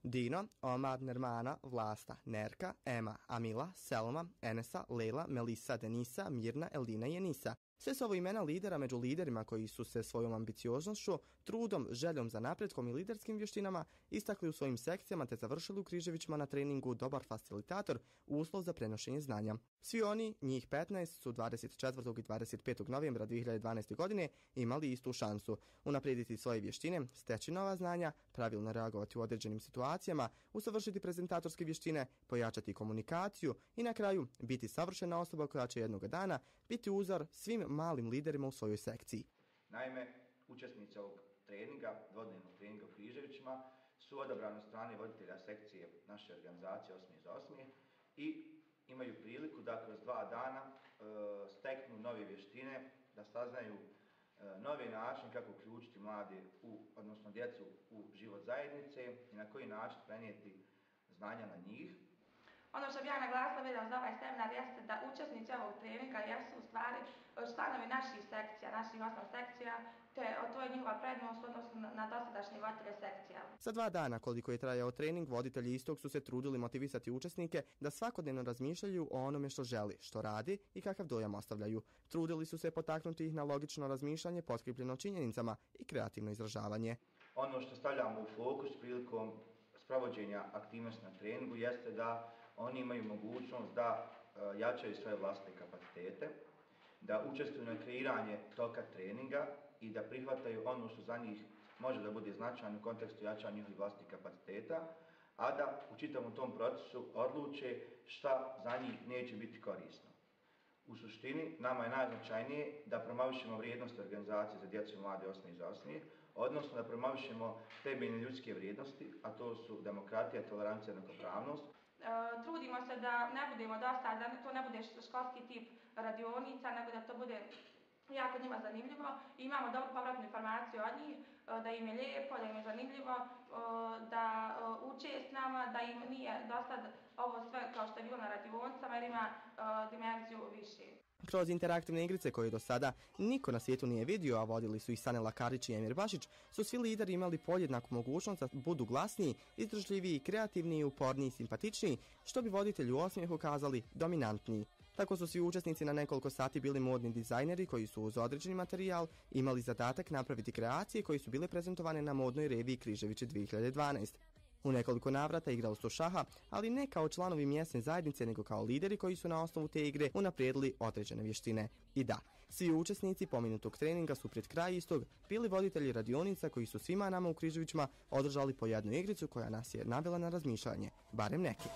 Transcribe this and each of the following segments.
Dino, Omar, Nermana, Vlasta, Nerka, Ema, Amila, Selma, Enesa, Leila, Melisa, Denisa, Mirna, Eldina i Enisa. Sve su ovo imena lidera među liderima koji su se svojom ambicioznošću, trudom, željom za napretkom i liderskim vještinama istakli u svojim sekcijama te završili u Križevićima na treningu dobar facilitator, uslov za prenošenje znanja. Svi oni, njih 15, su 24. i 25. novembra 2012. godine imali istu šansu unaprijediti svoje vještine, steći nova znanja, pravilno reagovati u određenim situacijama, usavršiti prezentatorske vještine, pojačati komunikaciju i na kraju biti savršena osoba koja će jednog dana biti uzor svim malim liderima u svojoj sekciji. Naime, učesnici ovog treninga, dvodnevnog treninga u Križevićima, su odabrani od strane voditelja sekcije naše organizacije 8. za 8. i imaju priliku da kroz 2 dana steknu nove vještine, da saznaju novi način kako uključiti mlade, odnosno djecu u život zajednice i na koji način prenijeti znanja na njih. Ono što bi ja naglasila vezano za ovaj seminar jeste da učesnici ovog treninga jesu u stvari članovi naših sekcija, naših 8 sekcija, te to je njihova prednost odnosno na dosadašnje voditelje sekcija. Za 2 dana koliko je trajao trening, voditelji istog su se trudili motivisati učesnike da svakodnevno razmišljaju o onome što želi, što radi i kakav dojam ostavljaju. Trudili su se potaknuti ih na logično razmišljanje potkrepljeno činjenicama i kreativno izražavanje. Ono što stavljamo u fokus prilikom sprovođenja aktivnosti na treningu jeste da oni imaju mogućnost da jačaju svoje vlastite kapacitete, da učestvuju na kreiranje toka treninga i da prihvataju ono što za njih može da bude značajno u kontekstu jačanja njihovih vlastitih kapaciteta, a da u čitavom tom procesu odluče šta za njih neće biti korisno. U suštini, nama je najznačajnije da promovišemo vrijednosti organizacije za djecu i mlade 8. za 8. odnosno da promovišemo temeljne ljudske vrijednosti, a to su demokratija, tolerancija i jednakopravnost. Trudimo se da ne budemo dosta, da to ne bude školski tip radionica, nego da to bude jako njima zanimljivo i imamo dobru povratnu informaciju od njih, da im je lijepo, da im je zanimljivo, da uče s nama, da im nije dosta ovo sve kao što je bilo na radionicama jer ima dimenziju više. Kroz interaktivne igrice koje do sada niko na svijetu nije vidio, a vodili su ih Sanela Karić i Emir Bašić, su svi lideri imali podjednaku mogućnost da budu glasniji, izdržljiviji, kreativniji, uporniji, simpatičniji, što bi voditelji u osmijehu kazali dominantniji. Tako su svi učesnici na nekoliko sati bili modni dizajneri koji su uz određeni materijal imali zadatak napraviti kreacije koji su bile prezentovane na modnoj reviji Križevići 2012. U nekoliko navrata igrali su šaha, ali ne kao članovi mjesne zajednice, nego kao lideri koji su na osnovu te igre unaprijedili određene vještine. I da, svi učesnici pomenutog treninga su pred kraj istog bili voditelji radionica koji su svima nama u Križevićima održali po jednu igricu koja nas je navela na razmišljanje, barem neki.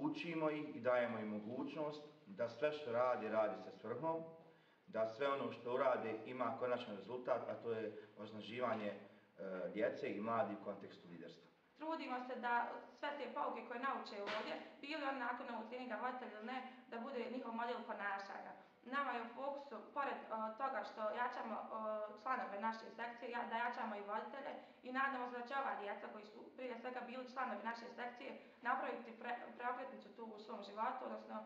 Učimo ih i dajemo im mogućnost da sve što radi sa svrhom, da sve ono što urade ima konačan rezultat, a to je osnaživanje djece i mladih u kontekstu liderstva. Trudimo se da sve te pouke koje nauče ovdje, bili oni nakon ovog treninga voditelj ili ne, da bude njihov model ponašanja. Nama je u fokusu, pored toga što jačamo članove naše sekcije, da jačamo i voditelje i nadamo se da će ova djeca koji su prije svega bili članovi naše sekcije napraviti preokretnicu tu u svom životu, odnosno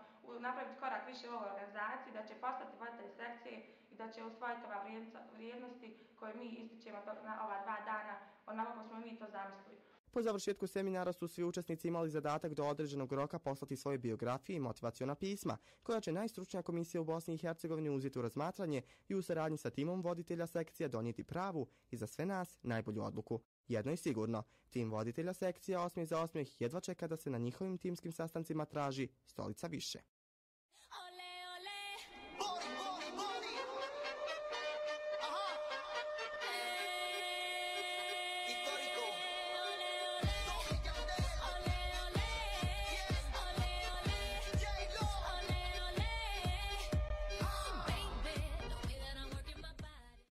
napraviti korak više u ovoj organizaciji, da će postati voditelji sekcije i da će usvojiti ova vrijednosti koje mi ističemo na ova 2 dana, onako kako smo mi to zamislili. Po završetku seminara su svi učesnici imali zadatak do određenog roka poslati svoje biografije i motivaciona pisma, koja će najstručnija komisija u Bosni i Hercegovini uzeti u razmatranje i u saradnji sa timom voditelja sekcija donijeti pravu i za sve nas najbolju odluku. Jedno je sigurno, tim voditelja sekcija 8. za 8. jedva čeka da se na njihovim timskim sastancima traži stolica više.